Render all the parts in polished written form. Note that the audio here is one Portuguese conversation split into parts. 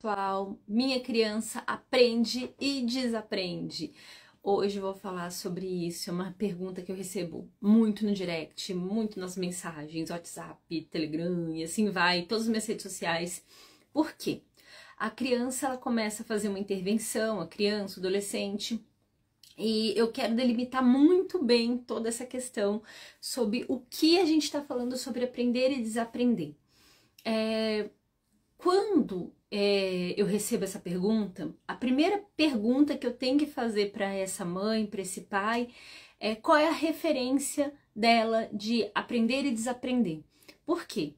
pessoal, minha criança aprende e desaprende. Hoje eu vou falar sobre isso, é uma pergunta que eu recebo muito no direct, muito nas mensagens, WhatsApp, Telegram e assim vai, todas as minhas redes sociais. Por quê? A criança ela começa a fazer uma intervenção, a criança, o adolescente, e eu quero delimitar muito bem toda essa questão sobre o que a gente está falando sobre aprender e desaprender. Quando eu recebo essa pergunta, a primeira pergunta que eu tenho que fazer para essa mãe, para esse pai, é qual é a referência dela de aprender e desaprender. Por quê?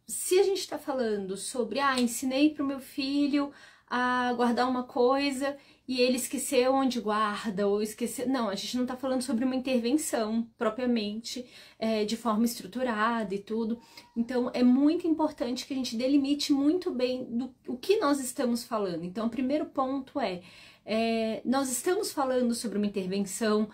Se a gente está falando sobre, ensinei para o meu filho a guardar uma coisa e ele esqueceu onde guarda, ou esqueceu... Não, a gente não está falando sobre uma intervenção propriamente, de forma estruturada e tudo. Então, é muito importante que a gente delimite muito bem o que nós estamos falando. Então, o primeiro ponto nós estamos falando sobre uma intervenção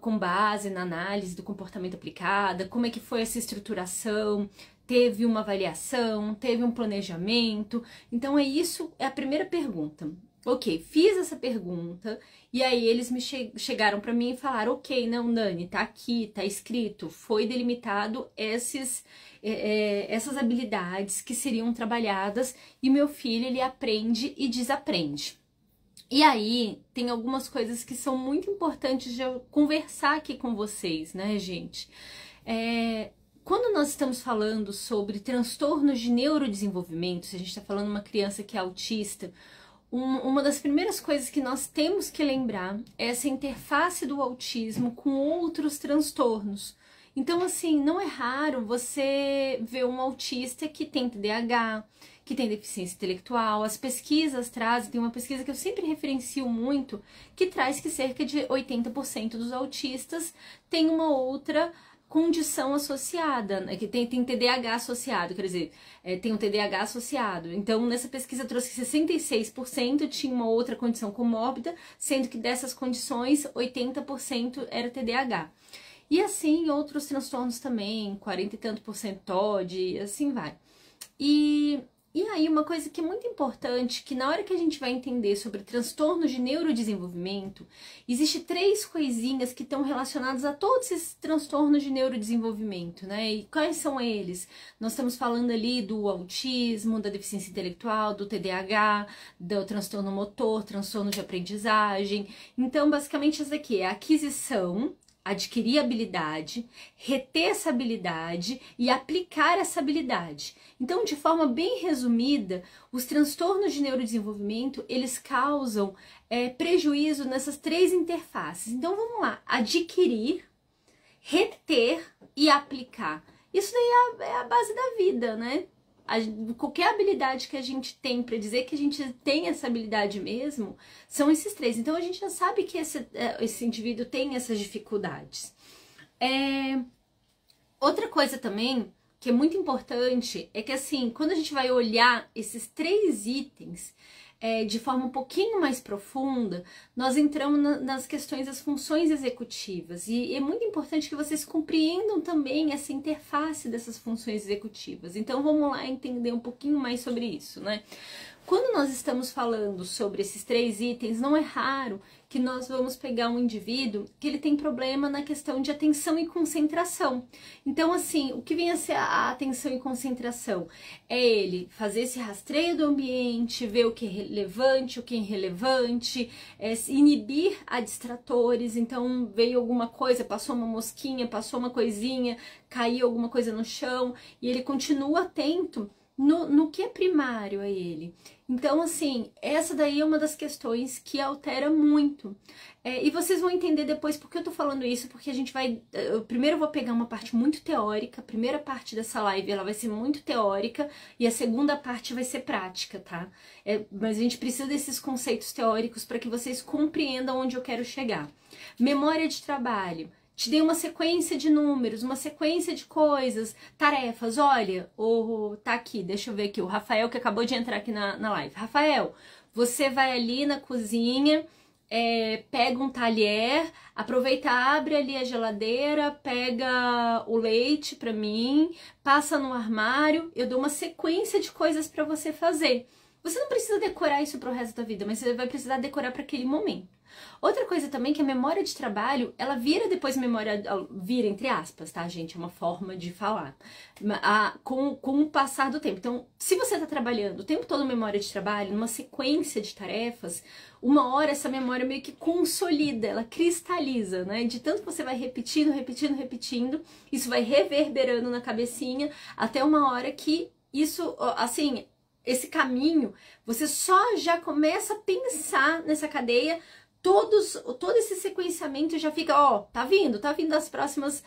com base na análise do comportamento aplicada, como é que foi essa estruturação, teve uma avaliação, teve um planejamento. Então, é a primeira pergunta. Ok, fiz essa pergunta e aí eles me chegaram para mim e falaram, ok, não, Dani, tá aqui, tá escrito, foi delimitado essas habilidades que seriam trabalhadas e meu filho, ele aprende e desaprende. E aí, tem algumas coisas que são muito importantes de eu conversar aqui com vocês, né, gente? Quando nós estamos falando sobre transtornos de neurodesenvolvimento, se a gente está falando de uma criança que é autista, uma das primeiras coisas que nós temos que lembrar é essa interface do autismo com outros transtornos. Então, assim, não é raro você ver um autista que tem TDAH, que tem deficiência intelectual. As pesquisas trazem, tem uma pesquisa que eu sempre referencio muito, que traz que cerca de 80% dos autistas tem uma outra condição associada, né? Que tem TDAH associado, quer dizer, tem um TDAH associado. Então, nessa pesquisa trouxe que 66% tinha uma outra condição comórbida, sendo que dessas condições, 80% era TDAH. E assim, outros transtornos também, 40 e tanto por cento TOD, assim vai. E aí, uma coisa que é muito importante, que na hora que a gente vai entender sobre transtornos de neurodesenvolvimento, existe 3 coisinhas que estão relacionadas a todos esses transtornos de neurodesenvolvimento, né? E quais são eles? Nós estamos falando ali do autismo, da deficiência intelectual, do TDAH, do transtorno motor, transtorno de aprendizagem. Então, basicamente, isso aqui é a aquisição, adquirir habilidade, reter essa habilidade e aplicar essa habilidade. Então, de forma bem resumida, os transtornos de neurodesenvolvimento, eles causam prejuízo nessas 3 interfaces. Então, vamos lá, adquirir, reter e aplicar. Isso daí é a base da vida, né? Qualquer habilidade que a gente tem para dizer que a gente tem essa habilidade mesmo, são esses 3. Então, a gente já sabe que esse indivíduo tem essas dificuldades. Outra coisa também, que é muito importante, é que assim, quando a gente vai olhar esses 3 itens de forma um pouquinho mais profunda, nós entramos nas questões das funções executivas. E é muito importante que vocês compreendam também essa interface dessas funções executivas. Então, vamos lá entender um pouquinho mais sobre isso, né? Quando nós estamos falando sobre esses 3 itens, não é raro que nós vamos pegar um indivíduo que ele tem problema na questão de atenção e concentração. Então, assim, o que vem a ser a atenção e concentração? É ele fazer esse rastreio do ambiente, ver o que é relevante, o que é irrelevante, inibir a distratores. Então, veio alguma coisa, passou uma mosquinha, passou uma coisinha, caiu alguma coisa no chão, e ele continua atento no que é primário a ele. Então, assim, essa daí é uma das questões que altera muito. E vocês vão entender depois por que eu tô falando isso, porque a gente vai... Primeiro eu vou pegar uma parte muito teórica, a primeira parte dessa live ela vai ser muito teórica, e a segunda parte vai ser prática, tá? Mas a gente precisa desses conceitos teóricos para que vocês compreendam onde eu quero chegar. Memória de trabalho. Te dei uma sequência de números, uma sequência de coisas, tarefas. Olha, tá aqui, deixa eu ver aqui, o Rafael que acabou de entrar aqui na live. Rafael, você vai ali na cozinha pega um talher, aproveita, abre ali a geladeira, pega o leite pra mim, passa no armário, eu dou uma sequência de coisas pra você fazer. Você não precisa decorar isso pro resto da vida, mas você vai precisar decorar para aquele momento. Outra coisa também que a memória de trabalho, ela vira depois memória, vira entre aspas, tá, gente? É uma forma de falar. Com o passar do tempo. Então, se você tá trabalhando o tempo todo memória de trabalho, numa sequência de tarefas, uma hora essa memória meio que consolida, ela cristaliza, né? De tanto que você vai repetindo, repetindo, repetindo, isso vai reverberando na cabecinha, até uma hora que isso, assim, esse caminho, você só já começa a pensar nessa cadeia, todo esse sequenciamento já fica, tá vindo as próximas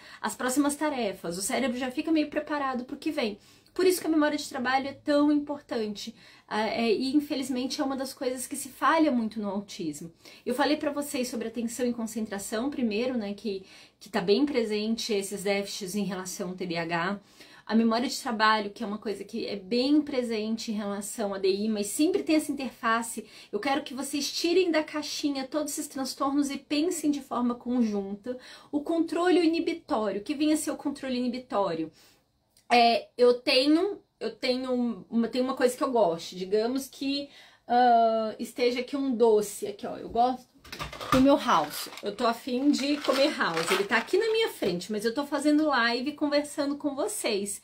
tarefas, o cérebro já fica meio preparado para o que vem. Por isso que a memória de trabalho é tão importante, e infelizmente é uma das coisas que se falha muito no autismo. Eu falei para vocês sobre atenção e concentração primeiro, né, que tá bem presente esses déficits em relação ao TDAH. A memória de trabalho, que é uma coisa que é bem presente em relação à DI, mas sempre tem essa interface. Eu quero que vocês tirem da caixinha todos esses transtornos e pensem de forma conjunta. O controle inibitório, que vinha a ser o controle inibitório. Eu tenho uma coisa que eu gosto, digamos que esteja aqui um doce, aqui ó, eu gosto do meu house, eu tô afim de comer house, ele tá aqui na minha frente, mas eu tô fazendo live conversando com vocês.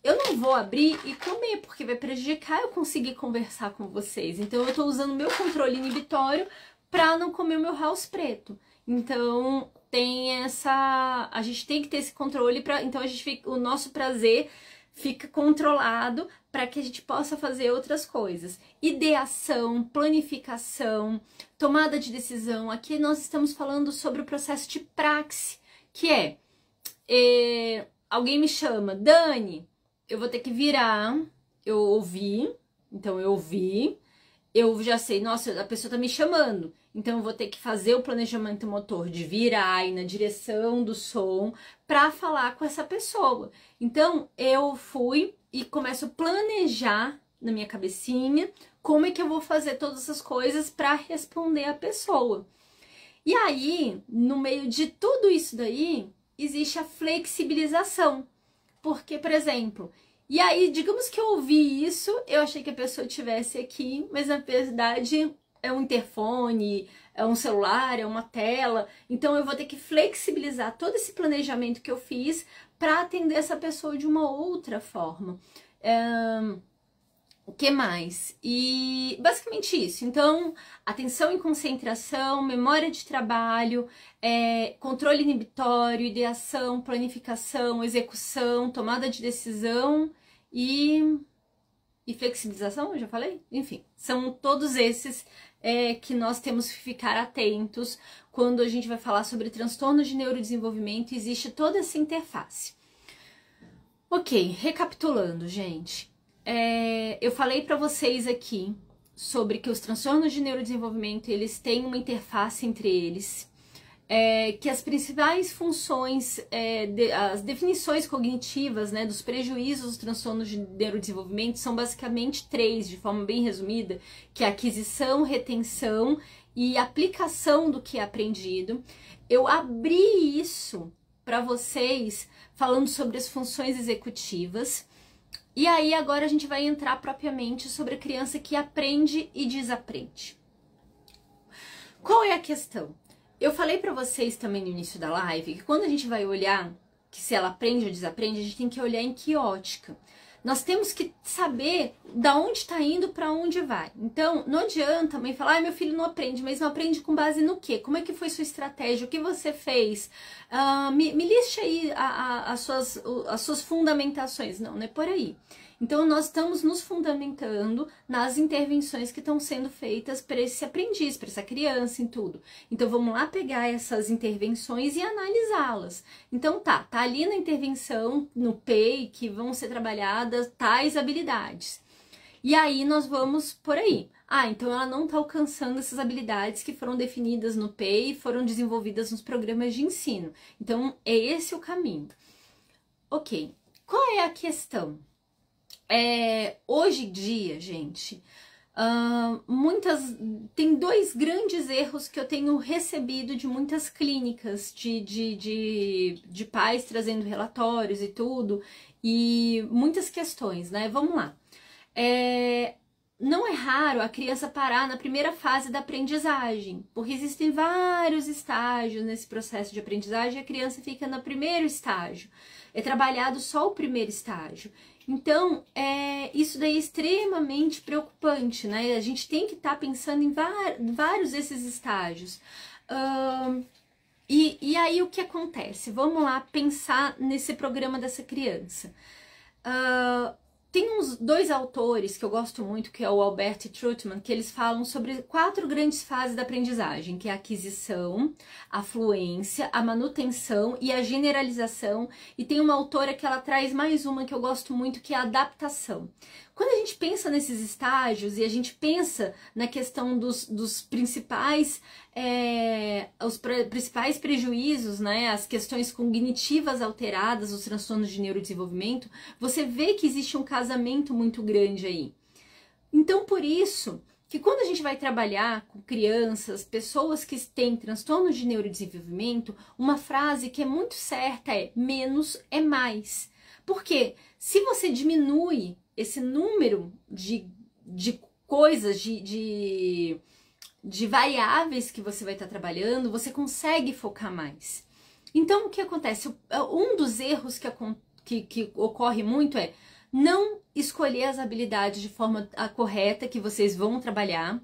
Eu não vou abrir e comer, porque vai prejudicar eu conseguir conversar com vocês. Então eu tô usando o meu controle inibitório pra não comer o meu house preto. Então a gente tem que ter esse controle então o nosso prazer fica controlado para que a gente possa fazer outras coisas. Ideação, planificação, tomada de decisão. Aqui nós estamos falando sobre o processo de praxe, que alguém me chama, Dani, eu vou ter que virar, eu ouvi, então eu ouvi, eu já sei, nossa, a pessoa tá me chamando, então eu vou ter que fazer o planejamento motor de virar e na direção do som para falar com essa pessoa. Então eu fui e começo a planejar na minha cabecinha como é que eu vou fazer todas essas coisas para responder a pessoa. E aí, no meio de tudo isso daí, existe a flexibilização. Porque, por exemplo, e aí, digamos que eu ouvi isso, eu achei que a pessoa estivesse aqui, mas na verdade é um interfone, é um celular, é uma tela. Então eu vou ter que flexibilizar todo esse planejamento que eu fiz para atender essa pessoa de uma outra forma. O que mais? E basicamente isso. Então, atenção e concentração, memória de trabalho, controle inibitório, ideação, planificação, execução, tomada de decisão e flexibilização, eu já falei? Enfim, são todos esses que nós temos que ficar atentos quando a gente vai falar sobre transtornos de neurodesenvolvimento. Existe toda essa interface. Ok, recapitulando, gente. Eu falei para vocês aqui sobre que os transtornos de neurodesenvolvimento, eles têm uma interface entre eles, que as principais funções, as definições cognitivas, né, dos prejuízos dos transtornos de neurodesenvolvimento são basicamente 3, de forma bem resumida, que é aquisição, retenção e aplicação do que é aprendido. Eu abri isso para vocês falando sobre as funções executivas. E aí agora a gente vai entrar propriamente sobre a criança que aprende e desaprende. Qual é a questão? Eu falei para vocês também no início da live que quando a gente vai olhar que se ela aprende ou desaprende, a gente tem que olhar em que ótica. Nós temos que saber da onde está indo para onde vai. Então, não adianta a mãe falar, meu filho não aprende, mas não aprende com base no quê? Como é que foi sua estratégia? O que você fez? Me liste aí as suas fundamentações. Não é por aí. Então, nós estamos nos fundamentando nas intervenções que estão sendo feitas para esse aprendiz, para essa criança e tudo. Então, vamos lá pegar essas intervenções e analisá-las. Então, tá ali na intervenção, no PEI, que vão ser trabalhadas tais habilidades. E aí, nós vamos por aí. Então ela não está alcançando essas habilidades que foram definidas no PEI e foram desenvolvidas nos programas de ensino. Então, é esse o caminho. Ok, qual é a questão? Hoje em dia, gente, Tem dois grandes erros que eu tenho recebido de muitas clínicas, de pais trazendo relatórios e tudo, e muitas questões, né? Vamos lá. Não é raro a criança parar na primeira fase da aprendizagem, porque existem vários estágios nesse processo de aprendizagem e a criança fica no primeiro estágio. É trabalhado só o primeiro estágio. Então, isso daí é extremamente preocupante, né? A gente tem que estar pensando em vários desses estágios. E aí o que acontece? Vamos lá pensar nesse programa dessa criança. Tem uns dois autores que eu gosto muito, que é o Albert e Trutman, que eles falam sobre 4 grandes fases da aprendizagem, que é a aquisição, a fluência, a manutenção e a generalização. E tem uma autora que ela traz mais uma que eu gosto muito, que é a adaptação. Quando a gente pensa nesses estágios e a gente pensa na questão dos principais, principais prejuízos, né, as questões cognitivas alteradas, os transtornos de neurodesenvolvimento, você vê que existe um casamento muito grande aí. Então, por isso que quando a gente vai trabalhar com crianças, pessoas que têm transtornos de neurodesenvolvimento, uma frase que é muito certa é: menos é mais. Porque se você diminui esse número de coisas, de variáveis que você vai estar trabalhando, você consegue focar mais. Então, o que acontece? Um dos erros que ocorre muito é não escolher as habilidades de forma correta que vocês vão trabalhar.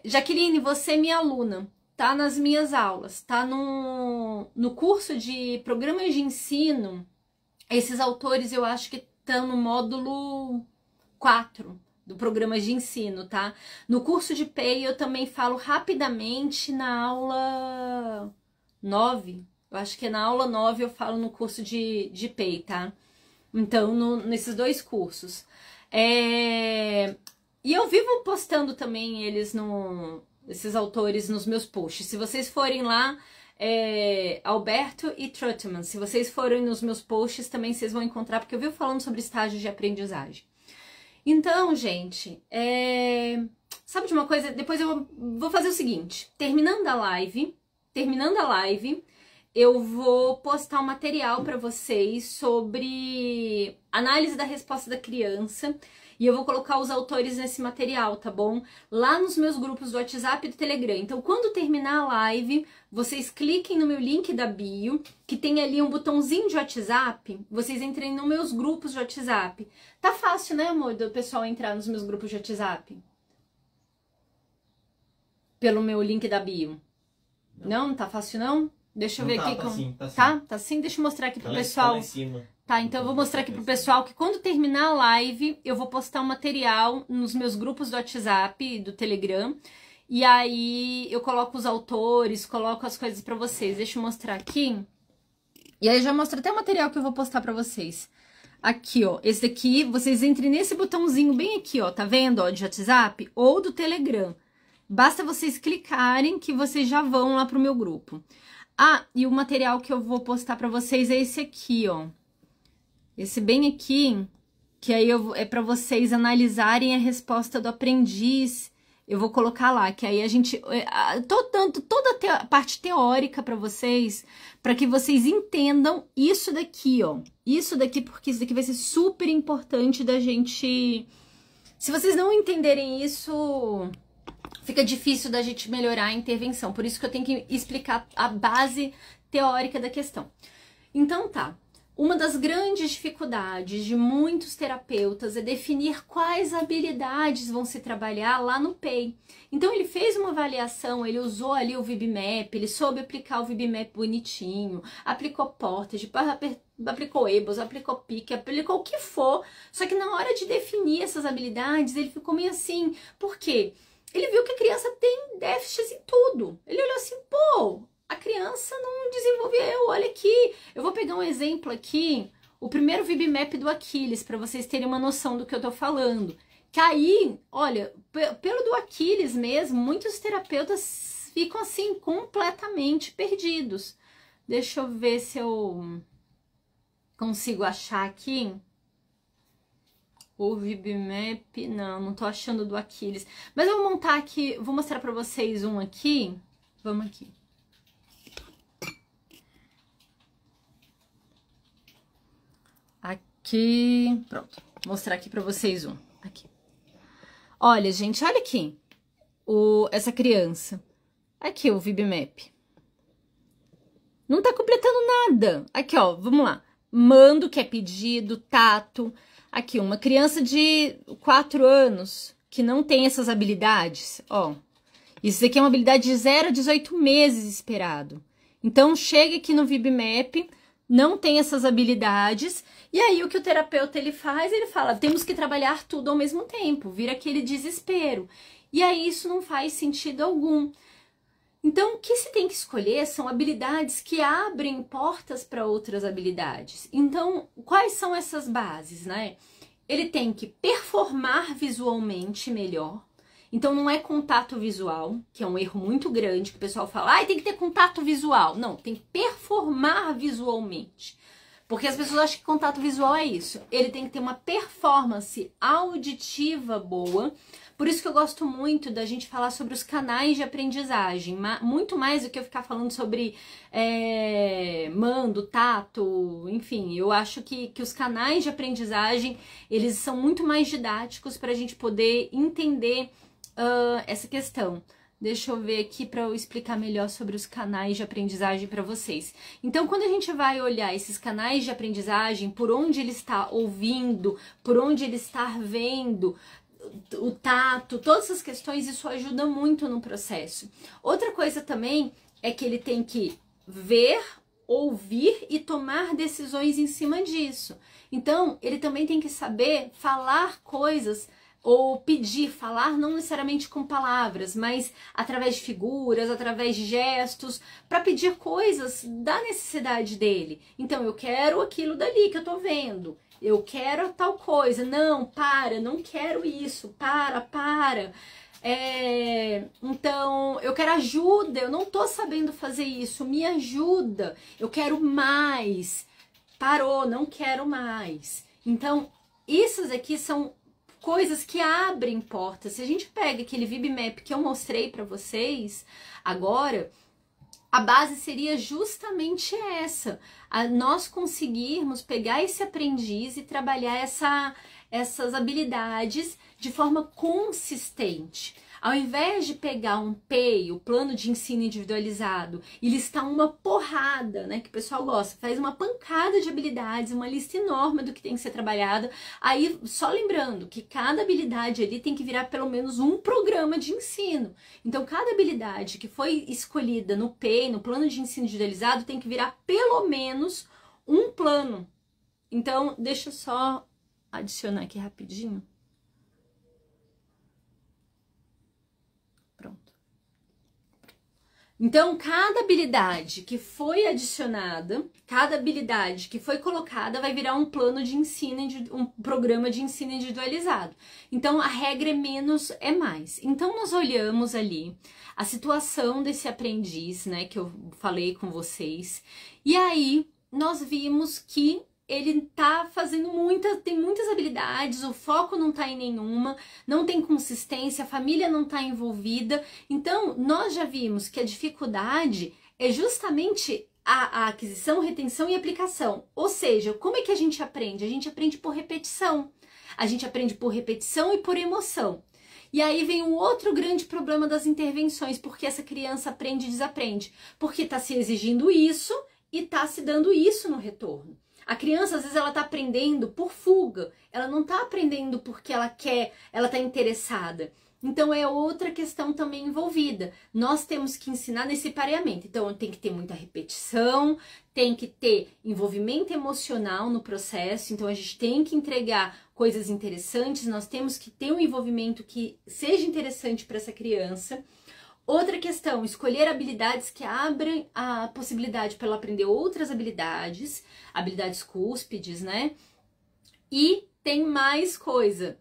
Jaqueline, você é minha aluna, tá nas minhas aulas, tá no curso de programas de ensino. Esses autores eu acho que estão no módulo 4 do programa de ensino, tá? No curso de PEI eu também falo rapidamente na aula 9. Eu acho que é na aula 9 eu falo no curso de PEI, tá? Então, nesses dois cursos. E eu vivo postando também esses autores nos meus posts. Se vocês forem lá, Alberto e Trutman, se vocês forem nos meus posts também vocês vão encontrar, porque eu vivo falando sobre estágios de aprendizagem. Então, gente, sabe de uma coisa? Depois eu vou fazer o seguinte, terminando a live, eu vou postar um material para vocês sobre análise da resposta da criança. E eu vou colocar os autores nesse material, tá bom? Lá nos meus grupos do WhatsApp e do Telegram. Então, quando terminar a live, vocês cliquem no meu link da bio, que tem ali um botãozinho de WhatsApp. Vocês entrem nos meus grupos de WhatsApp. Tá fácil, né, amor, do pessoal entrar nos meus grupos de WhatsApp? Pelo meu link da bio. Não tá fácil, não? Deixa eu ver aqui. Tá assim? Deixa eu mostrar aqui pro pessoal. Tá lá em cima. Tá, então eu vou mostrar aqui pro pessoal que quando terminar a live, eu vou postar um material nos meus grupos do WhatsApp e do Telegram. E aí eu coloco os autores, coloco as coisas pra vocês. Deixa eu mostrar aqui. E aí já mostro até o material que eu vou postar pra vocês. Aqui, ó. Esse daqui, vocês entrem nesse botãozinho bem aqui, ó. Tá vendo, ó? De WhatsApp ou do Telegram. Basta vocês clicarem que vocês já vão lá pro meu grupo. Ah, e o material que eu vou postar pra vocês é esse aqui, ó. Esse bem aqui, que aí é para vocês analisarem a resposta do aprendiz. Eu vou colocar lá, que aí a gente... Tô dando toda a parte teórica para vocês, para que vocês entendam isso daqui, ó. Isso daqui, porque isso daqui vai ser super importante da gente... Se vocês não entenderem isso, fica difícil da gente melhorar a intervenção. Por isso que eu tenho que explicar a base teórica da questão. Então tá. Uma das grandes dificuldades de muitos terapeutas é definir quais habilidades vão se trabalhar lá no PEI. Então ele fez uma avaliação, ele usou ali o VibMap, ele soube aplicar o VibMap bonitinho, aplicou Portage, aplicou EBOS, aplicou PIC, aplicou o que for, só que na hora de definir essas habilidades ele ficou meio assim, por quê? Ele viu que a criança tem déficits em tudo. Ele olhou assim, pô, a criança não desenvolveu, olha aqui. Eu vou pegar um exemplo aqui, o primeiro VibMap do Aquiles, para vocês terem uma noção do que eu tô falando. Que aí, olha, pelo do Aquiles mesmo, muitos terapeutas ficam assim, completamente perdidos. Deixa eu ver se eu consigo achar aqui. Ou VibMap, não tô achando do Aquiles. Mas eu vou montar aqui, vou mostrar pra vocês um aqui. Vamos aqui. Aqui, pronto. Vou mostrar aqui pra vocês um. Aqui. Olha, gente, olha aqui. Essa criança. Aqui o VibMap. Não tá completando nada. Aqui, ó, vamos lá. Mando, que é pedido, tato. Aqui, uma criança de 4 anos que não tem essas habilidades, ó. Isso aqui é uma habilidade de 0 a 18 meses esperado. Então, chega aqui no VibMap, não tem essas habilidades, e aí o que o terapeuta ele faz? Ele fala, temos que trabalhar tudo ao mesmo tempo, vira aquele desespero. E aí isso não faz sentido algum. Então, o que se tem que escolher são habilidades que abrem portas para outras habilidades. Então, quais são essas bases, né? Ele tem que performar visualmente melhor. Então, não é contato visual, que é um erro muito grande, que o pessoal fala, tem que ter contato visual. Não, tem que performar visualmente. Porque as pessoas acham que contato visual é isso. Ele tem que ter uma performance auditiva boa. Por isso que eu gosto muito da gente falar sobre os canais de aprendizagem, muito mais do que eu ficar falando sobre mando, tato, enfim. Eu acho que os canais de aprendizagem, eles são muito mais didáticos para a gente poder entender essa questão. Deixa eu ver aqui para eu explicar melhor sobre os canais de aprendizagem para vocês. Então, quando a gente vai olhar esses canais de aprendizagem, por onde ele está ouvindo, por onde ele está vendo, o tato, todas essas questões, isso ajuda muito no processo. Outra coisa também é que ele tem que ver, ouvir e tomar decisões em cima disso. Então, ele também tem que saber falar coisas ou pedir, falar não necessariamente com palavras, mas através de figuras, através de gestos, para pedir coisas da necessidade dele. Então, eu quero aquilo dali que eu tô vendo. Eu quero tal coisa. Não, para, não quero isso. Para. Então, eu quero ajuda. Eu não tô sabendo fazer isso. Me ajuda. Eu quero mais. Parou, não quero mais. Então, essas aqui são coisas que abrem portas. Se a gente pega aquele VibMap que eu mostrei para vocês agora, a base seria justamente essa, nós conseguirmos pegar esse aprendiz e trabalhar essas habilidades de forma consistente. Ao invés de pegar um PEI, o plano de ensino individualizado, e listar uma porrada, né, que o pessoal gosta, faz uma pancada de habilidades, uma lista enorme do que tem que ser trabalhado, aí só lembrando que cada habilidade ali tem que virar pelo menos um programa de ensino. Então, cada habilidade que foi escolhida no PEI, no plano de ensino individualizado, tem que virar pelo menos um plano. Então, deixa eu só adicionar aqui rapidinho. Então, cada habilidade que foi adicionada, cada habilidade que foi colocada vai virar um plano de ensino, um programa de ensino individualizado. Então, a regra é menos é mais. Então, nós olhamos ali a situação desse aprendiz, né, que eu falei com vocês, e aí nós vimos que ele tá fazendo tem muitas habilidades, o foco não tá em nenhuma, não tem consistência, a família não tá envolvida. Então, nós já vimos que a dificuldade é justamente a aquisição, retenção e aplicação. Ou seja, como é que a gente aprende? A gente aprende por repetição. A gente aprende por repetição e por emoção. E aí vem um outro grande problema das intervenções, porque essa criança aprende e desaprende. Porque tá se exigindo isso e tá se dando isso no retorno. A criança, às vezes, ela tá aprendendo por fuga. Ela não tá aprendendo porque ela quer, ela tá interessada. Então, é outra questão também envolvida. Nós temos que ensinar nesse pareamento. Então, tem que ter muita repetição, tem que ter envolvimento emocional no processo. Então, a gente tem que entregar coisas interessantes. Nós temos que ter um envolvimento que seja interessante para essa criança. Outra questão, escolher habilidades que abrem a possibilidade para ela aprender outras habilidades cúspides, né? E tem mais coisa,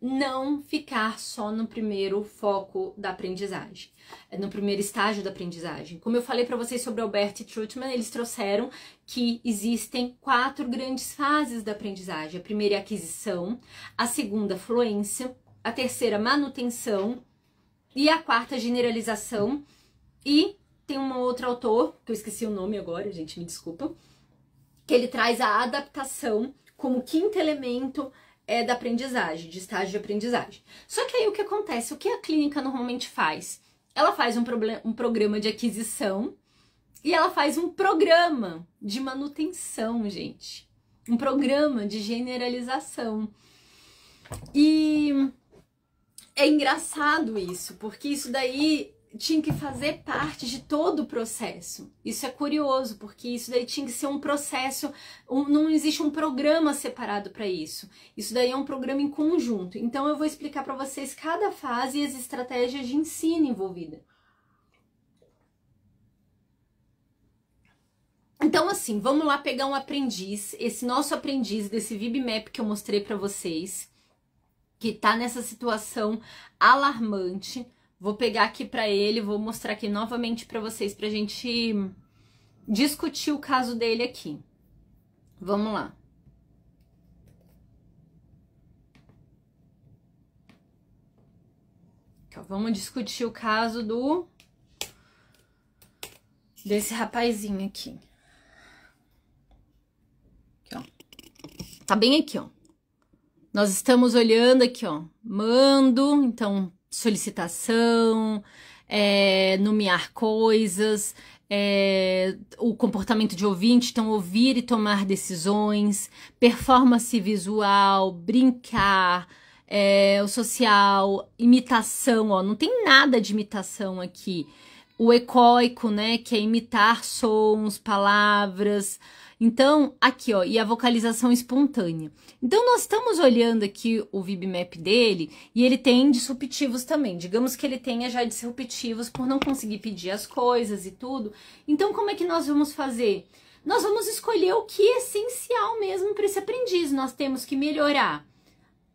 não ficar só no primeiro foco da aprendizagem, no primeiro estágio da aprendizagem. Como eu falei para vocês sobre Albert e Trutman, eles trouxeram que existem 4 grandes fases da aprendizagem. A primeira é a aquisição, a segunda, fluência, a terceira, manutenção, e a quarta, generalização. E tem um outro autor, que eu esqueci o nome agora, gente, me desculpa, que ele traz a adaptação como quinto elemento da aprendizagem, de estágio de aprendizagem. Só que aí o que acontece? O que a clínica normalmente faz? Ela faz um programa de aquisição e ela faz um programa de manutenção, gente. Um programa de generalização. E é engraçado isso, porque isso daí tinha que fazer parte de todo o processo. Isso é curioso, porque isso daí tinha que ser um processo, não existe um programa separado para isso. Isso daí é um programa em conjunto. Então eu vou explicar para vocês cada fase e as estratégias de ensino envolvida. Então assim, vamos lá pegar um aprendiz, esse nosso aprendiz desse VibMap que eu mostrei para vocês, que tá nessa situação alarmante. Vou pegar aqui para ele, vou mostrar aqui novamente para vocês, pra gente discutir o caso dele aqui. Vamos lá. Aqui, ó, vamos discutir o caso desse rapazinho aqui. Aqui, ó. Tá bem aqui, ó. Nós estamos olhando aqui, ó. Mando, então... solicitação, nomear coisas, o comportamento de ouvinte, então ouvir e tomar decisões, performance visual, brincar, o social, imitação, ó, não tem nada de imitação aqui. O ecoico, né, que é imitar sons, palavras. Então, aqui, ó, e a vocalização espontânea. Então, nós estamos olhando aqui o VibMap dele e ele tem disruptivos também. Digamos que ele tenha já disruptivos por não conseguir pedir as coisas e tudo. Então, como é que nós vamos fazer? Nós vamos escolher o que é essencial mesmo para esse aprendiz. Nós temos que melhorar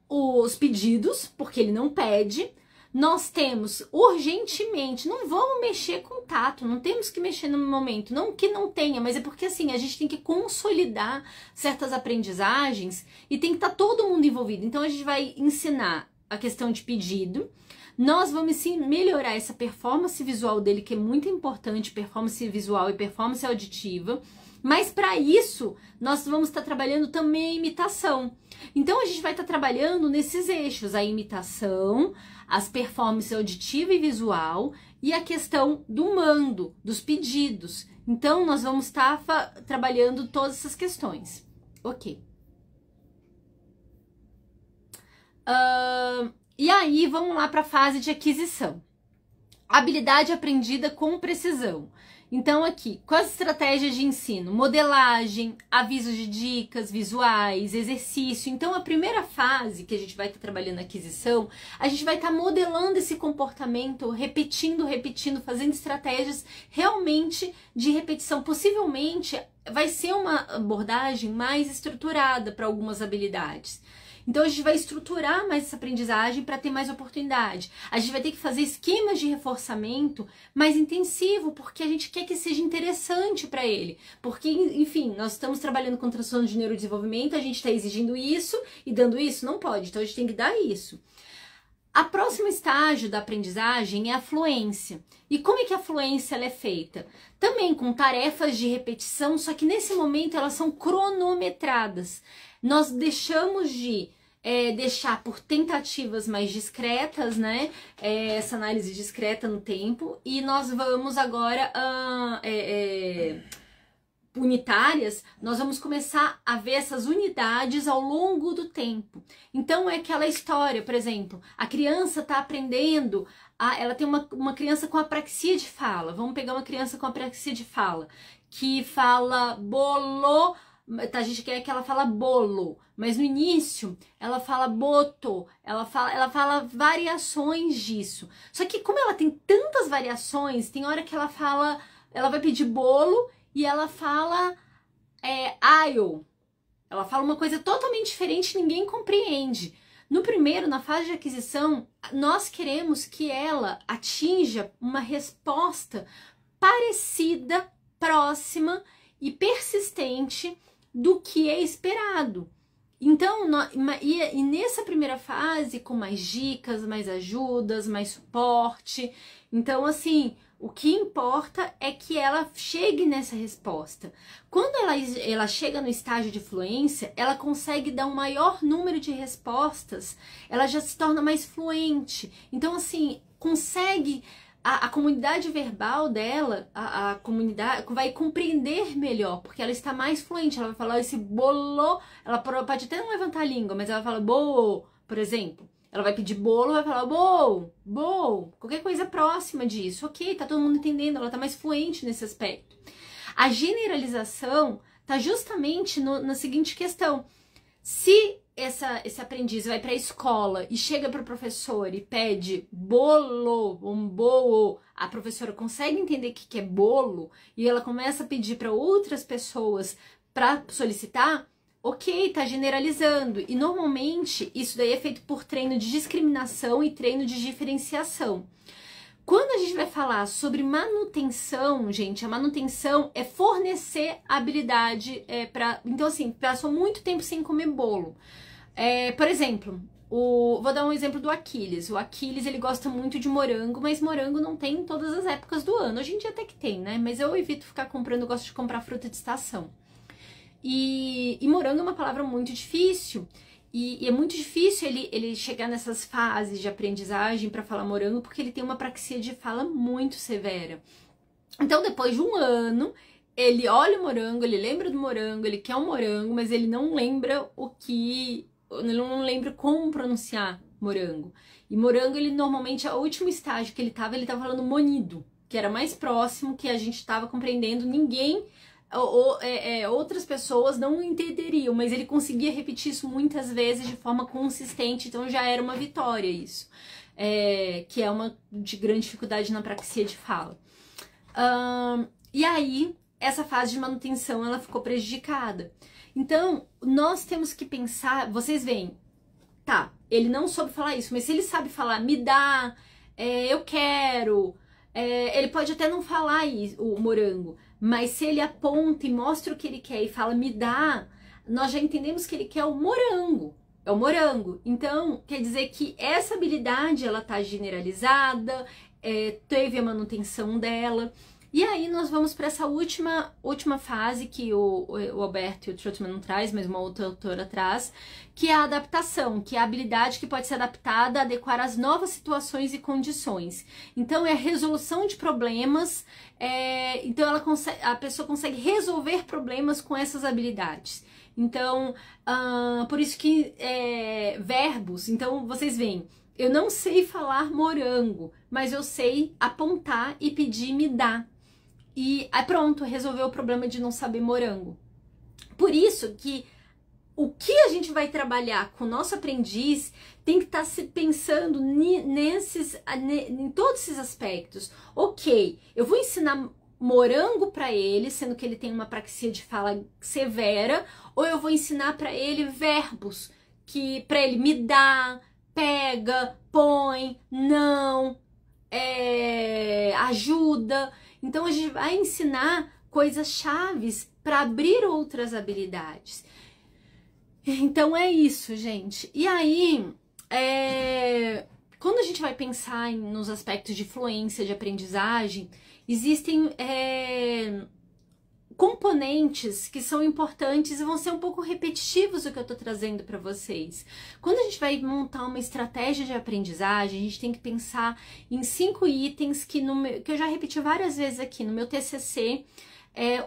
os pedidos, porque ele não pede. Nós temos urgentemente, não vamos mexer com tato, não temos que mexer no momento, não que não tenha, mas é porque assim, a gente tem que consolidar certas aprendizagens e tem que estar todo mundo envolvido. Então a gente vai ensinar a questão de pedido, nós vamos sim melhorar essa performance visual dele, que é muito importante, performance visual e performance auditiva, mas para isso nós vamos estar trabalhando também a imitação. Então a gente vai estar trabalhando nesses eixos, a imitação, as performances auditiva e visual e a questão do mando, dos pedidos. Então, nós vamos estar trabalhando todas essas questões. Ok. E aí, vamos lá para a fase de aquisição. Habilidade aprendida com precisão. Então, aqui, quais estratégias de ensino? Modelagem, avisos de dicas, visuais, exercício. Então, a primeira fase que a gente vai estar trabalhando a aquisição, a gente vai estar modelando esse comportamento, repetindo, fazendo estratégias realmente de repetição. Possivelmente, vai ser uma abordagem mais estruturada para algumas habilidades. Então, a gente vai estruturar mais essa aprendizagem para ter mais oportunidade. A gente vai ter que fazer esquemas de reforçamento mais intensivo, porque a gente quer que seja interessante para ele. Porque, enfim, nós estamos trabalhando com transtorno de neurodesenvolvimento, a gente está exigindo isso e dando isso? Não pode, então a gente tem que dar isso. A próximo estágio da aprendizagem é a fluência. E como é que a fluência ela é feita? Também com tarefas de repetição, só que nesse momento elas são cronometradas. Nós deixamos de deixar por tentativas mais discretas, né? Essa análise discreta no tempo. E nós vamos agora, unitárias, nós vamos começar a ver essas unidades ao longo do tempo. Então, é aquela história, por exemplo, a criança está aprendendo, ela tem uma criança com apraxia de fala. Vamos pegar uma criança com apraxia de fala, que fala bolo. A gente quer que ela fala bolo, mas no início ela fala boto, ela fala variações disso. Só que como ela tem tantas variações, tem hora que ela fala, ela vai pedir bolo e ela fala aisle. Ela fala uma coisa totalmente diferente, ninguém compreende. No primeiro, na fase de aquisição, nós queremos que ela atinja uma resposta parecida, próxima e persistente do que é esperado. Então, e nessa primeira fase, com mais dicas, mais ajudas, mais suporte, então assim, o que importa é que ela chegue nessa resposta. Quando ela chega no estágio de fluência, ela consegue dar um maior número de respostas, ela já se torna mais fluente. Então, assim, consegue... A comunidade verbal dela, a comunidade vai compreender melhor, porque ela está mais fluente, ela vai falar esse bolo, ela pode até não levantar a língua, mas ela fala bo, por exemplo. Ela vai pedir bolo, vai falar bo, qualquer coisa próxima disso. Ok, tá todo mundo entendendo, ela tá mais fluente nesse aspecto. A generalização tá justamente na seguinte questão. Se esse aprendiz vai para a escola e chega para o professor e pede bolo, um bolo, a professora consegue entender o que é bolo e ela começa a pedir para outras pessoas para solicitar, ok, tá generalizando. E normalmente isso daí é feito por treino de discriminação e treino de diferenciação. Quando a gente vai falar sobre manutenção, gente, a manutenção é fornecer habilidade para... Então, assim, passou muito tempo sem comer bolo. Por exemplo, vou dar um exemplo do Aquiles. O Aquiles, ele gosta muito de morango, mas morango não tem em todas as épocas do ano. Hoje em dia até que tem, né? Mas eu evito ficar comprando, eu gosto de comprar fruta de estação. E morango é uma palavra muito difícil. E é muito difícil ele chegar nessas fases de aprendizagem para falar morango, porque ele tem uma praxia de fala muito severa. Então, depois de um ano, ele olha o morango, ele lembra do morango, ele quer um morango, mas ele não lembra ele não lembra como pronunciar morango. E morango, ele normalmente, o último estágio que ele tava falando monido, que era mais próximo, que a gente tava compreendendo, ninguém... outras pessoas não entenderiam, mas ele conseguia repetir isso muitas vezes de forma consistente, então já era uma vitória isso, que é uma de grande dificuldade na praxia de fala. E aí, essa fase de manutenção, ela ficou prejudicada. Então, nós temos que pensar, vocês veem, tá, ele não soube falar isso, mas se ele sabe falar, me dá, eu quero, ele pode até não falar isso, o morango, mas se ele aponta e mostra o que ele quer e fala, me dá, nós já entendemos que ele quer o morango. É o morango. Então, quer dizer que essa habilidade, ela tá generalizada, teve a manutenção dela. E aí nós vamos para essa última fase que o Alberto e o Trotman não traz, mas uma outra autora traz, que é a adaptação, que é a habilidade que pode ser adaptada a adequar às novas situações e condições. Então é a resolução de problemas, então a pessoa consegue resolver problemas com essas habilidades. Então, por isso que verbos, então vocês veem, eu não sei falar morango, mas eu sei apontar e pedir me dá. E aí pronto, resolveu o problema de não saber morango. Por isso que o que a gente vai trabalhar com o nosso aprendiz tem que estar se pensando em todos esses aspectos. Ok, eu vou ensinar morango para ele, sendo que ele tem uma praxia de fala severa, ou eu vou ensinar para ele verbos, que para ele me dá, pega, põe, não, ajuda. Então a gente vai ensinar coisas chaves para abrir outras habilidades. Então é isso, gente. E aí, quando a gente vai pensar nos aspectos de fluência, de aprendizagem, existem componentes que são importantes e vão ser um pouco repetitivos o que eu tô trazendo para vocês. Quando a gente vai montar uma estratégia de aprendizagem, a gente tem que pensar em 5 itens que eu já repeti várias vezes aqui no meu TCC.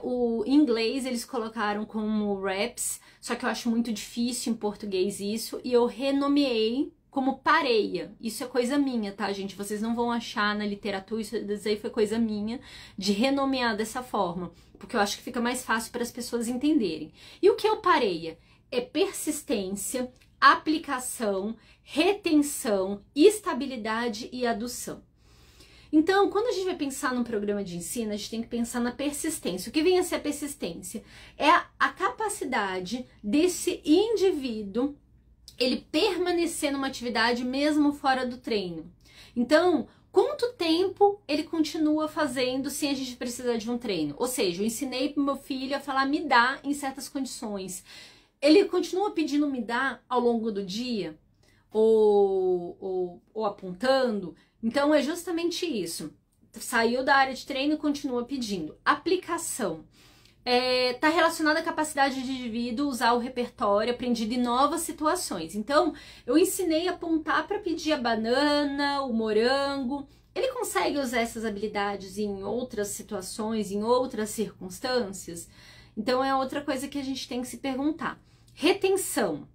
O inglês eles colocaram como reps, só que eu acho muito difícil em português isso, e eu renomeei como pareia. Isso é coisa minha, tá, gente? Vocês não vão achar na literatura, isso aí foi coisa minha, de renomear dessa forma, porque eu acho que fica mais fácil para as pessoas entenderem. E o que é o pareia? É persistência, aplicação, retenção, estabilidade e adução. Então, quando a gente vai pensar num programa de ensino, a gente tem que pensar na persistência. O que vem a ser a persistência? É a capacidade desse indivíduo ele permanecer numa atividade mesmo fora do treino. Então, quanto tempo ele continua fazendo sem a gente precisar de um treino? Ou seja, eu ensinei pro meu filho a falar me dá em certas condições. Ele continua pedindo me dá ao longo do dia? Ou apontando? Então, é justamente isso. Saiu da área de treino e continua pedindo. Aplicação. Está relacionada à capacidade de indivíduo usar o repertório aprendido em novas situações. Então, eu ensinei a apontar para pedir a banana, o morango. Ele consegue usar essas habilidades em outras situações, em outras circunstâncias? Então, é outra coisa que a gente tem que se perguntar. Retenção.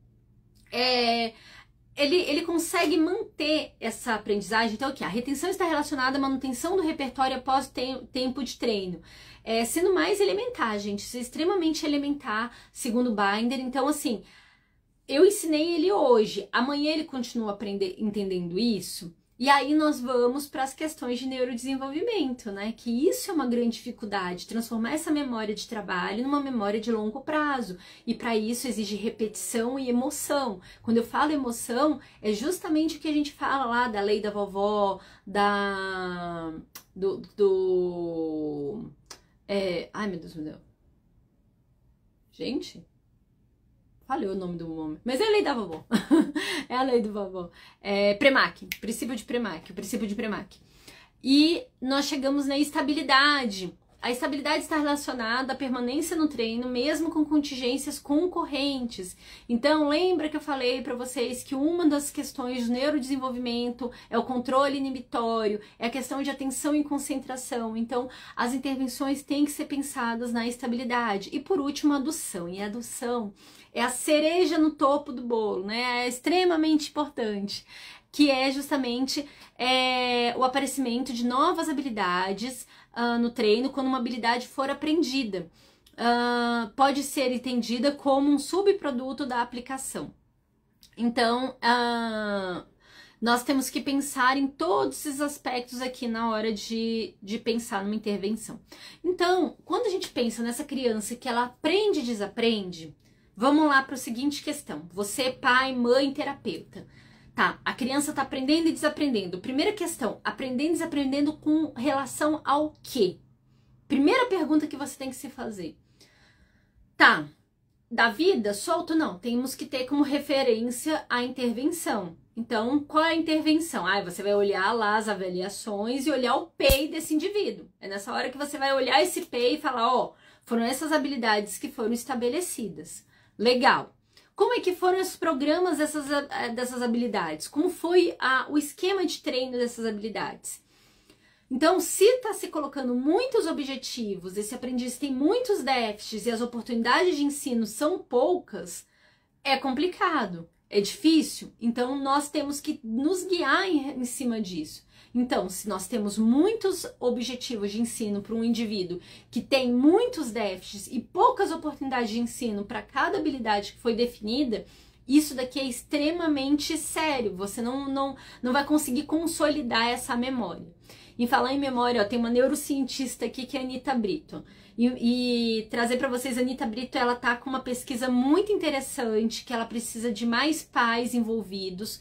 Ele consegue manter essa aprendizagem. Então, a retenção está relacionada à manutenção do repertório após tempo de treino. Sendo mais elementar, gente. Isso é extremamente elementar, segundo o Binder. Então, assim, eu ensinei ele hoje. Amanhã ele continua entendendo isso. E aí nós vamos para as questões de neurodesenvolvimento, né? Que isso é uma grande dificuldade, transformar essa memória de trabalho numa memória de longo prazo. E para isso exige repetição e emoção. Quando eu falo emoção, é justamente o que a gente fala lá da lei da vovó, ai, meu Deus, meu Deus. Gente... Falei o nome do homem. Mas é a lei da vovó. É a lei do vovó. Premack. Princípio de Premack. O princípio de Premack. E nós chegamos na estabilidade. A estabilidade está relacionada à permanência no treino, mesmo com contingências concorrentes. Então, lembra que eu falei para vocês que uma das questões do neurodesenvolvimento é o controle inibitório, é a questão de atenção e concentração. Então, as intervenções têm que ser pensadas na estabilidade. E, por último, a adução. E a adução é a cereja no topo do bolo, né? É extremamente importante, que é justamente o aparecimento de novas habilidades no treino quando uma habilidade for aprendida. Pode ser entendida como um subproduto da aplicação. Então, nós temos que pensar em todos esses aspectos aqui na hora de pensar numa intervenção. Então, quando a gente pensa nessa criança que ela aprende e desaprende, vamos lá para a seguinte questão. Você, pai, mãe, terapeuta. Tá, a criança tá aprendendo e desaprendendo. Primeira questão, aprendendo e desaprendendo com relação ao quê? Primeira pergunta que você tem que se fazer. Tá, da vida, solto? Não, temos que ter como referência a intervenção. Então, qual é a intervenção? Você vai olhar lá as avaliações e olhar o PEI desse indivíduo. É nessa hora que você vai olhar esse PEI e falar, foram essas habilidades que foram estabelecidas. Legal. Como é que foram os programas dessas habilidades? Como foi o esquema de treino dessas habilidades? Então, se está se colocando muitos objetivos, esse aprendiz tem muitos déficits e as oportunidades de ensino são poucas, é complicado, é difícil. Então, nós temos que nos guiar em cima disso. Então, se nós temos muitos objetivos de ensino para um indivíduo que tem muitos déficits e poucas oportunidades de ensino para cada habilidade que foi definida, isso daqui é extremamente sério. Você não vai conseguir consolidar essa memória. Em falar em memória, tem uma neurocientista aqui que é a Anita Brito. E trazer para vocês, a Anita Brito, ela tá com uma pesquisa muito interessante, que ela precisa de mais pais envolvidos.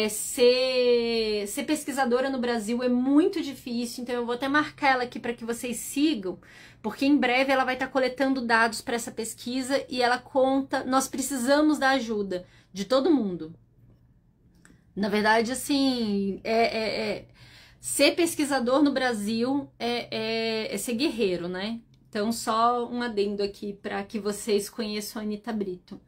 Ser pesquisadora no Brasil é muito difícil, então eu vou até marcar ela aqui para que vocês sigam, porque em breve ela vai estar coletando dados para essa pesquisa e ela conta, nós precisamos da ajuda de todo mundo. Na verdade, assim, ser pesquisador no Brasil é ser guerreiro, né? Então, só um adendo aqui para que vocês conheçam a Anita Brito.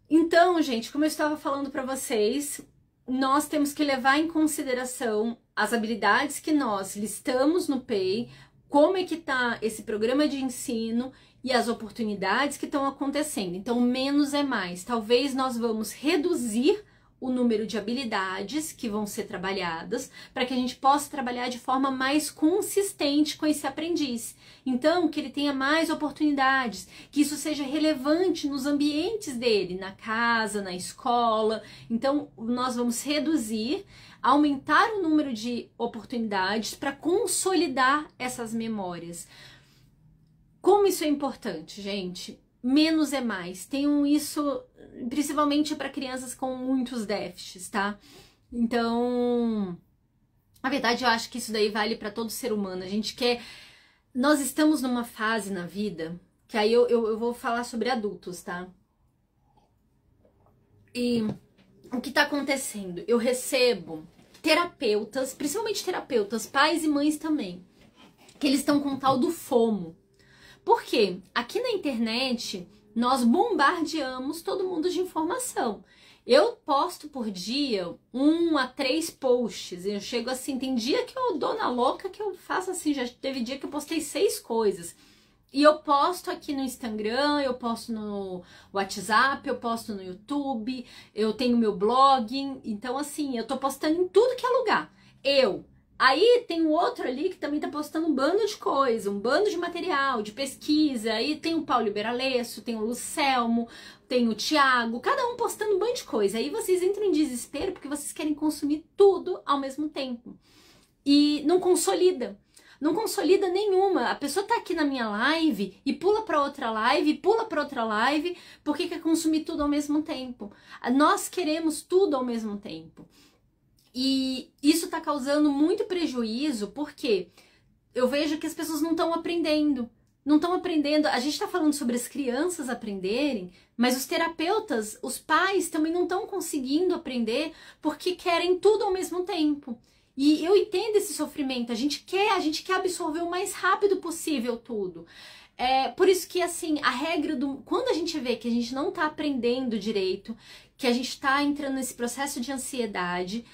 Então, gente, como eu estava falando para vocês, nós temos que levar em consideração as habilidades que nós listamos no PEI, como é que tá esse programa de ensino e as oportunidades que estão acontecendo. Então, menos é mais. Talvez nós vamos reduzir o número de habilidades que vão ser trabalhadas para que a gente possa trabalhar de forma mais consistente com esse aprendiz. Então, que ele tenha mais oportunidades, que isso seja relevante nos ambientes dele, na casa, na escola. Então, nós vamos reduzir, aumentar o número de oportunidades para consolidar essas memórias. Como isso é importante, gente? Menos é mais. Tenham isso principalmente para crianças com muitos déficits, tá? Então, na verdade, eu acho que isso daí vale para todo ser humano. A gente quer... Nós estamos numa fase na vida, que aí eu vou falar sobre adultos, tá? E o que tá acontecendo? Eu recebo terapeutas, principalmente terapeutas, pais e mães também, que eles estão com o tal do FOMO. Por quê? Aqui na internet, nós bombardeamos todo mundo de informação. Eu posto por dia 1 a 3 posts. Eu chego assim, tem dia que eu dou na louca que eu faço assim, já teve dia que eu postei 6 coisas. E eu posto aqui no Instagram, eu posto no WhatsApp, eu posto no YouTube, eu tenho meu blog. Então assim, eu tô postando em tudo que é lugar. Aí tem um outro ali que também tá postando um bando de coisa, um bando de material, de pesquisa. Aí tem o Paulo Iberalesso, tem o Lucelmo, tem o Thiago, cada um postando um bando de coisa. Aí vocês entram em desespero porque vocês querem consumir tudo ao mesmo tempo. E não consolida. Não consolida nenhuma. A pessoa tá aqui na minha live e pula para outra live, e pula para outra live, porque quer consumir tudo ao mesmo tempo. Nós queremos tudo ao mesmo tempo. E isso tá causando muito prejuízo, porque eu vejo que as pessoas não estão aprendendo. Não estão aprendendo. A gente tá falando sobre as crianças aprenderem, mas os terapeutas, os pais também não estão conseguindo aprender porque querem tudo ao mesmo tempo. E eu entendo esse sofrimento. A gente quer absorver o mais rápido possível tudo. Por isso que, assim, a regra do... Quando a gente vê que a gente não tá aprendendo direito, que a gente tá entrando nesse processo de ansiedade...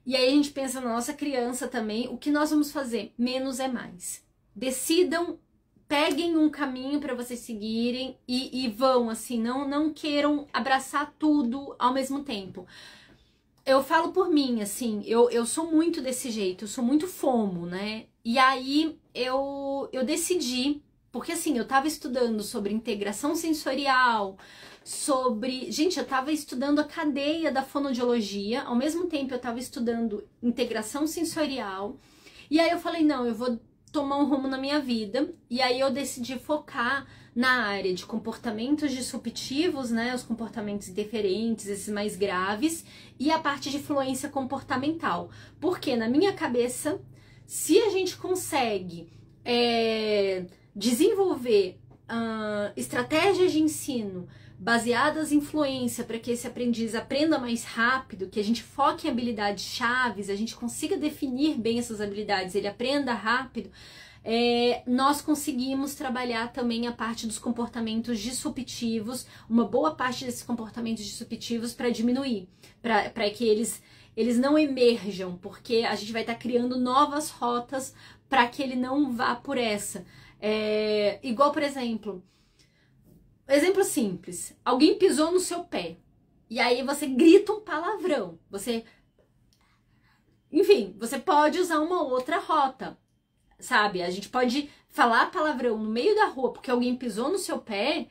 E aí a gente pensa na nossa criança também, o que nós vamos fazer? Menos é mais. Decidam, peguem um caminho para vocês seguirem e vão, assim, não queiram abraçar tudo ao mesmo tempo. Eu falo por mim, assim, eu sou muito desse jeito, eu sou muito FOMO, né? E aí eu decidi, porque assim, eu tava estudando sobre integração sensorial, Gente, eu tava estudando a cadeia da fonoaudiologia, ao mesmo tempo eu tava estudando integração sensorial, e aí eu falei, não, eu vou tomar um rumo na minha vida, e aí eu decidi focar na área de comportamentos disruptivos, né, os comportamentos interferentes, esses mais graves, e a parte de fluência comportamental, porque na minha cabeça, se a gente consegue desenvolver estratégias de ensino baseadas em influência para que esse aprendiz aprenda mais rápido, que a gente foque em habilidades chaves, a gente consiga definir bem essas habilidades, ele aprenda rápido, nós conseguimos trabalhar também a parte dos comportamentos disruptivos, uma boa parte desses comportamentos disruptivos para diminuir, para que eles não emerjam, porque a gente vai estar criando novas rotas para que ele não vá por essa. Igual, por exemplo simples, alguém pisou no seu pé, e aí você grita um palavrão, enfim, você pode usar uma outra rota, sabe? A gente pode falar palavrão no meio da rua porque alguém pisou no seu pé,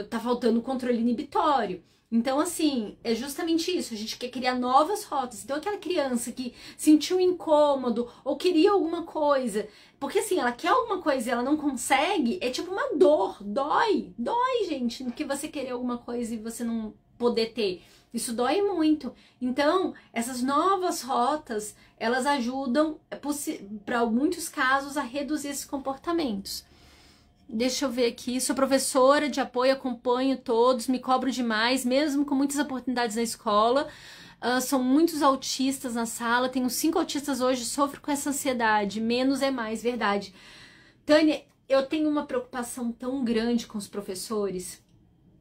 tá faltando controle inibitório. Então, assim, é justamente isso, a gente quer criar novas rotas. Então, aquela criança que sentiu incômodo ou queria alguma coisa, porque assim, ela quer alguma coisa e ela não consegue, é tipo uma dor, dói, gente, que você querer alguma coisa e você não poder ter. Isso dói muito. Então, essas novas rotas, elas ajudam, para muitos casos, a reduzir esses comportamentos. Deixa eu ver aqui, sou professora de apoio, acompanho todos, me cobro demais, mesmo com muitas oportunidades na escola. São muitos autistas na sala, tenho 5 autistas hoje, sofro com essa ansiedade, menos é mais, verdade. Tânia, eu tenho uma preocupação tão grande com os professores,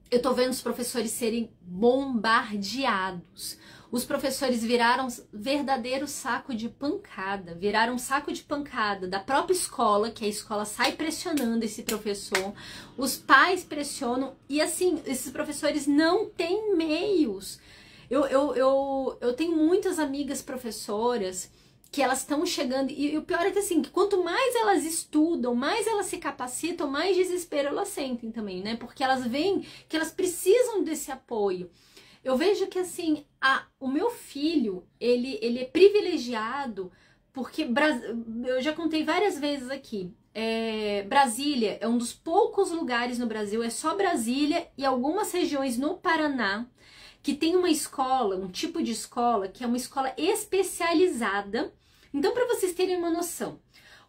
eu tô vendo os professores serem bombardeados. Os professores viraram verdadeiro saco de pancada, viraram um saco de pancada da própria escola, que a escola sai pressionando esse professor, os pais pressionam, e assim, esses professores não têm meios. Eu tenho muitas amigas professoras que elas estão chegando, e o pior é que assim, que quanto mais elas estudam, mais elas se capacitam, mais desespero elas sentem também, né? Porque elas veem que elas precisam desse apoio. Eu vejo que assim, o meu filho, ele é privilegiado, porque eu já contei várias vezes aqui, Brasília é um dos poucos lugares no Brasil, é só Brasília e algumas regiões no Paraná, que tem uma escola, um tipo de escola, que é uma escola especializada. Então, para vocês terem uma noção,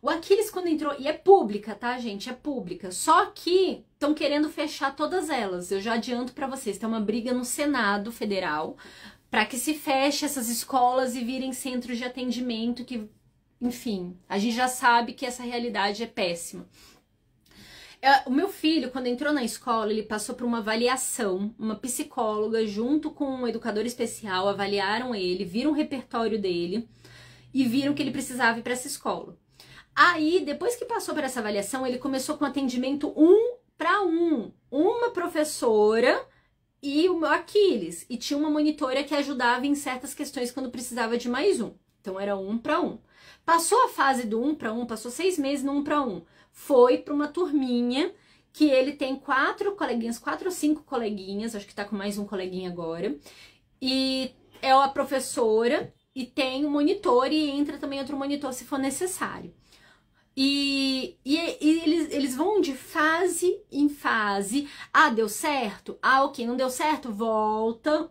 o Aquiles quando entrou, e é pública, tá, gente? É pública, só que estão querendo fechar todas elas. Eu já adianto para vocês, tem uma briga no Senado Federal para que se feche essas escolas e virem centros de atendimento que... Enfim, a gente já sabe que essa realidade é péssima. O meu filho, quando entrou na escola, ele passou por uma avaliação, uma psicóloga junto com um educador especial, avaliaram ele, viram o repertório dele e viram que ele precisava ir para essa escola. Aí, depois que passou por essa avaliação, ele começou com atendimento 1 para 1, uma professora e o meu Aquiles, e tinha uma monitora que ajudava em certas questões quando precisava de mais um. Então era 1 para 1. Passou a fase do 1 para 1, passou 6 meses no 1 para 1. Foi para uma turminha que ele tem 4 coleguinhas, 4 ou 5 coleguinhas, acho que tá com mais um coleguinha agora. E é a professora e tem o monitor e entra também outro monitor se for necessário. E eles vão de fase em fase. Ah, deu certo? Ah, ok, não deu certo? Volta.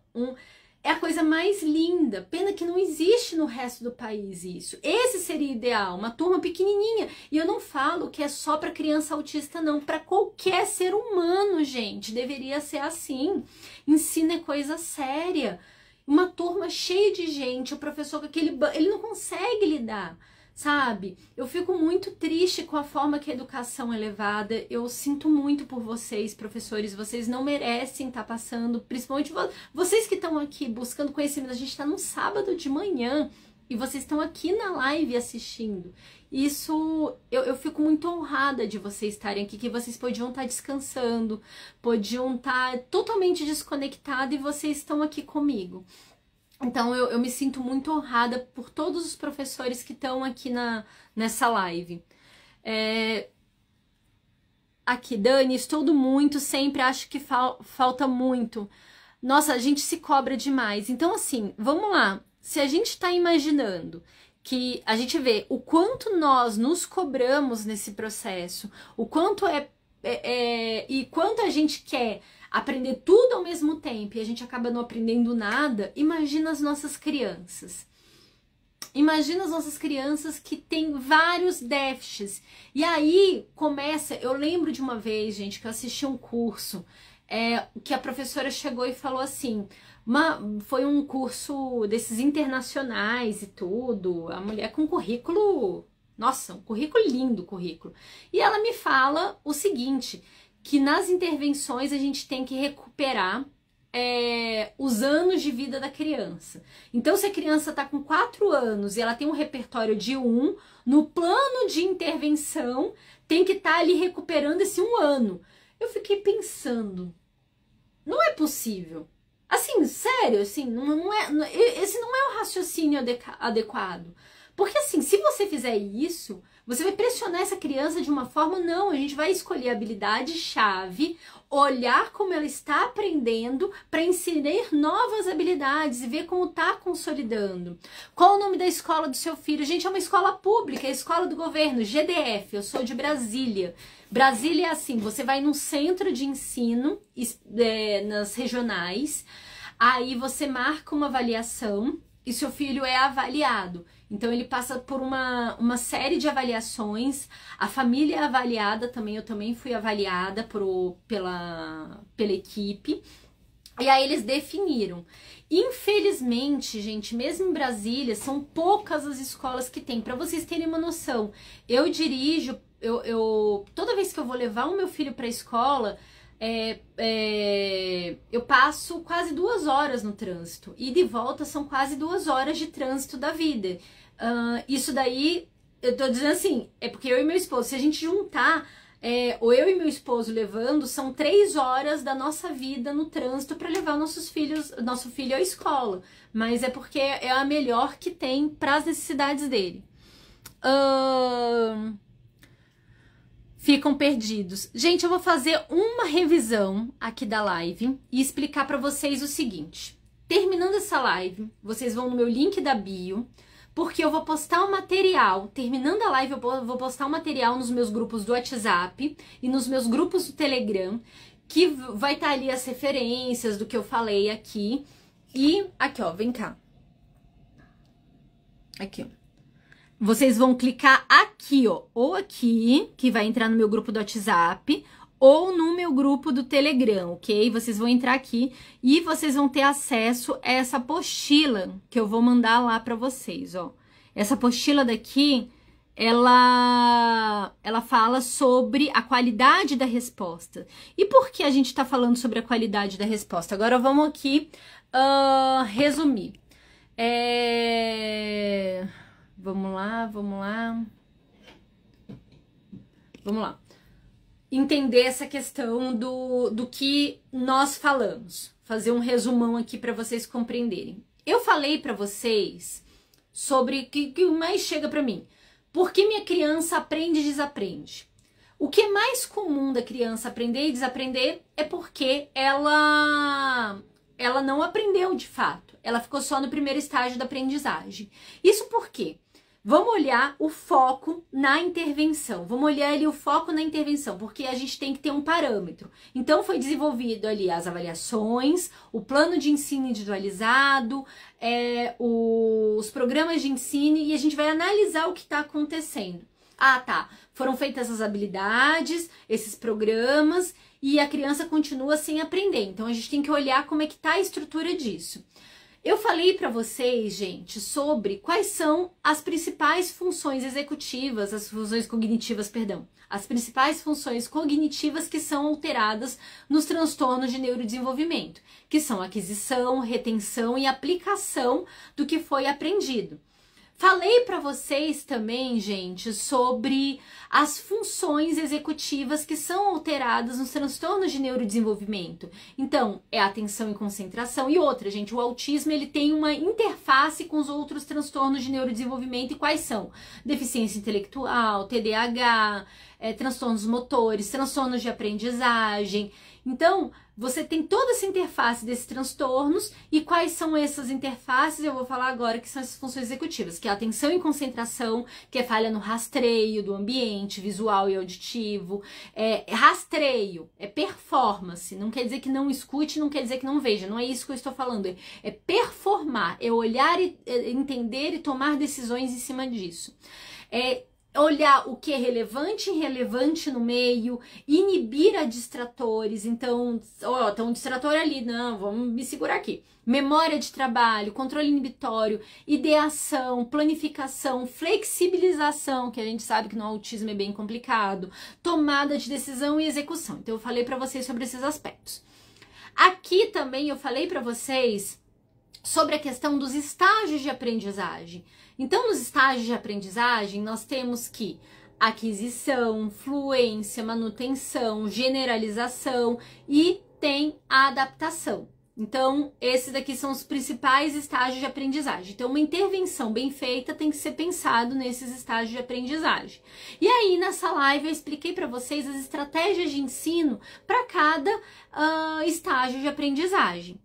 É a coisa mais linda. Pena que não existe no resto do país isso. Esse seria ideal, uma turma pequenininha. E eu não falo que é só para criança autista, não. Para qualquer ser humano, gente. Deveria ser assim. Ensino é coisa séria. Uma turma cheia de gente, o professor com aquele... Ele não consegue lidar, sabe? Eu fico muito triste com a forma que a educação é levada. Eu sinto muito por vocês, professores. Vocês não merecem estar passando, principalmente vocês que estão aqui buscando conhecimento. A gente está num sábado de manhã e vocês estão aqui na live assistindo. Isso, eu fico muito honrada de vocês estarem aqui, que vocês podiam estar descansando, podiam estar totalmente desconectados e vocês estão aqui comigo. Então, eu me sinto muito honrada por todos os professores que estão aqui nessa live. Aqui, Dani, estudo muito, sempre acho que falta muito. Nossa, a gente se cobra demais. Então, assim, vamos lá. Se a gente está imaginando que a gente vê o quanto nós nos cobramos nesse processo, o quanto e quanto a gente quer aprender tudo ao mesmo tempo e a gente acaba não aprendendo nada, imagina as nossas crianças. Imagina as nossas crianças que têm vários déficits. E aí começa, eu lembro de uma vez, gente, que eu assisti um curso que a professora chegou e falou assim, foi um curso desses internacionais e tudo, a mulher com currículo, nossa, um currículo lindo, currículo. E ela me fala o seguinte, que nas intervenções a gente tem que recuperar os anos de vida da criança. Então, se a criança está com 4 anos e ela tem um repertório de 1, no plano de intervenção tem que estar ali recuperando esse 1 ano. Eu fiquei pensando, não é possível. Assim, sério, assim, esse não é o raciocínio adequado. Porque assim, se você fizer isso, você vai pressionar essa criança de uma forma, não, a gente vai escolher a habilidade-chave, olhar como ela está aprendendo para inserir novas habilidades e ver como está consolidando. Qual o nome da escola do seu filho? Gente, é uma escola pública, é a escola do governo, GDF, eu sou de Brasília. Brasília é assim, você vai num centro de ensino, nas regionais, aí você marca uma avaliação e seu filho é avaliado. Então ele passa por uma série de avaliações, a família é avaliada também, eu também fui avaliada pela equipe, e aí eles definiram. Infelizmente, gente, mesmo em Brasília, são poucas as escolas que tem. Para vocês terem uma noção, eu dirijo, toda vez que eu vou levar o meu filho para a escola, eu passo quase 2 horas no trânsito e de volta são quase 2 horas de trânsito da vida. Isso daí, eu tô dizendo assim, é porque eu e meu esposo, se a gente juntar, ou eu e meu esposo levando, são 3 horas da nossa vida no trânsito para levar nosso filho à escola, mas é porque é a melhor que tem para as necessidades dele. Ficam perdidos. Gente, eu vou fazer uma revisão aqui da live e explicar para vocês o seguinte. Terminando essa live, vocês vão no meu link da bio, porque eu vou postar um material, terminando a live eu vou postar um material nos meus grupos do WhatsApp e nos meus grupos do Telegram, que vai estar ali as referências do que eu falei aqui. E aqui, ó, vem cá. Aqui, ó. Vocês vão clicar aqui, ó, ou aqui, que vai entrar no meu grupo do WhatsApp, ou no meu grupo do Telegram, ok? Vocês vão entrar aqui e vocês vão ter acesso a essa apostila que eu vou mandar lá para vocês, ó. Essa apostila daqui, ela fala sobre a qualidade da resposta. E por que a gente tá falando sobre a qualidade da resposta? Agora vamos aqui resumir. Vamos lá. Entender essa questão do que nós falamos. Fazer um resumão aqui para vocês compreenderem. Eu falei para vocês sobre o que mais chega para mim. Por que minha criança aprende e desaprende? O que é mais comum da criança aprender e desaprender é porque ela não aprendeu de fato. Ela ficou só no primeiro estágio da aprendizagem. Isso por quê? Vamos olhar o foco na intervenção. Vamos olhar ali o foco na intervenção, porque a gente tem que ter um parâmetro. Então, foi desenvolvido ali as avaliações, o plano de ensino individualizado, os programas de ensino, e a gente vai analisar o que está acontecendo. Ah, tá. Foram feitas as habilidades, esses programas, e a criança continua sem aprender. Então, a gente tem que olhar como é que está a estrutura disso. Eu falei para vocês, gente, sobre quais são as principais funções executivas, as principais funções cognitivas que são alteradas nos transtornos de neurodesenvolvimento, que são aquisição, retenção e aplicação do que foi aprendido. Falei para vocês também, gente, sobre as funções executivas que são alteradas nos transtornos de neurodesenvolvimento. Então, é atenção e concentração. E outra, gente, o autismo ele tem uma interface com os outros transtornos de neurodesenvolvimento. E quais são? Deficiência intelectual, TDAH, transtornos motores, transtornos de aprendizagem. Então, você tem toda essa interface desses transtornos, e quais são essas interfaces? Eu vou falar agora que são essas funções executivas, que é a atenção e concentração, que é falha no rastreio do ambiente visual e auditivo, rastreio, é performance, não quer dizer que não escute, não quer dizer que não veja, não é isso que eu estou falando, é performar, é olhar, entender e tomar decisões em cima disso. Olhar o que é relevante e irrelevante no meio, inibir a distratores. Então, tem um distrator ali, não, vamos me segurar aqui. Memória de trabalho, controle inibitório, ideação, planificação, flexibilização, que a gente sabe que no autismo é bem complicado, tomada de decisão e execução. Então, eu falei para vocês sobre esses aspectos. Aqui também eu falei para vocês sobre a questão dos estágios de aprendizagem. Então, nos estágios de aprendizagem, nós temos que aquisição, fluência, manutenção, generalização e tem a adaptação. Então, esses daqui são os principais estágios de aprendizagem. Então, uma intervenção bem feita tem que ser pensado nesses estágios de aprendizagem. E aí, nessa live, eu expliquei para vocês as estratégias de ensino para cada estágio de aprendizagem.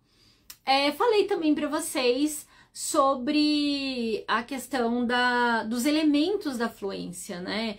Falei também para vocês sobre a questão dos elementos da fluência, né?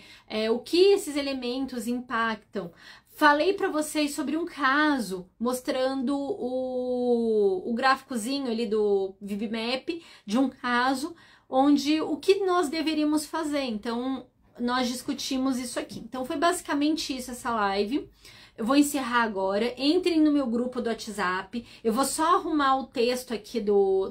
O que esses elementos impactam. Falei para vocês sobre um caso, mostrando o gráficozinho ali do VibMap, de um caso onde o que nós deveríamos fazer. Então, nós discutimos isso aqui. Então, foi basicamente isso essa live. Eu vou encerrar agora, entrem no meu grupo do WhatsApp, eu vou só arrumar o texto aqui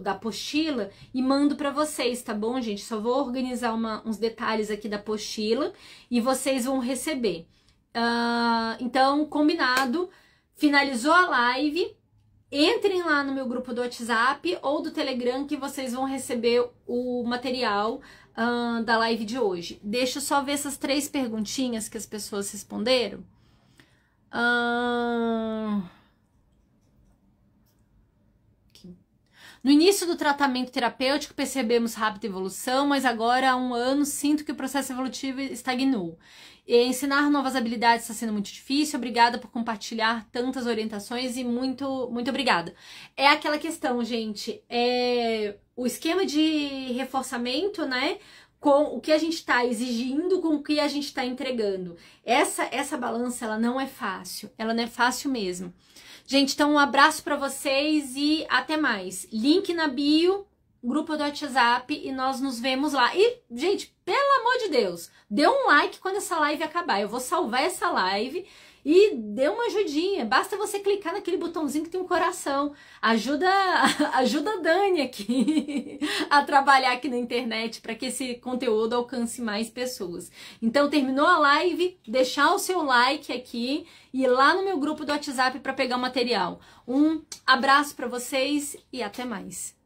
da apostila e mando para vocês, tá bom, gente? Só vou organizar uns detalhes aqui da apostila e vocês vão receber. Então, combinado, finalizou a live, entrem lá no meu grupo do WhatsApp ou do Telegram que vocês vão receber o material da live de hoje. Deixa eu só ver essas 3 perguntinhas que as pessoas responderam. No início do tratamento terapêutico percebemos rápida evolução, mas agora há 1 ano sinto que o processo evolutivo estagnou. Ensinar novas habilidades está sendo muito difícil. Obrigada por compartilhar tantas orientações e muito obrigada. É aquela questão, gente, o esquema de reforçamento, né? Com o que a gente está exigindo, com o que a gente está entregando. Essa balança, ela não é fácil. Ela não é fácil mesmo. Gente, então um abraço para vocês e até mais. Link na bio, grupo do WhatsApp, e nós nos vemos lá. E, gente, pelo amor de Deus, dê um like quando essa live acabar. Eu vou salvar essa live e dê uma ajudinha. Basta você clicar naquele botãozinho que tem um coração. Ajuda a Dani aqui a trabalhar aqui na internet para que esse conteúdo alcance mais pessoas. Então, terminou a live, deixar o seu like aqui e ir lá no meu grupo do WhatsApp para pegar o material. Um abraço para vocês e até mais.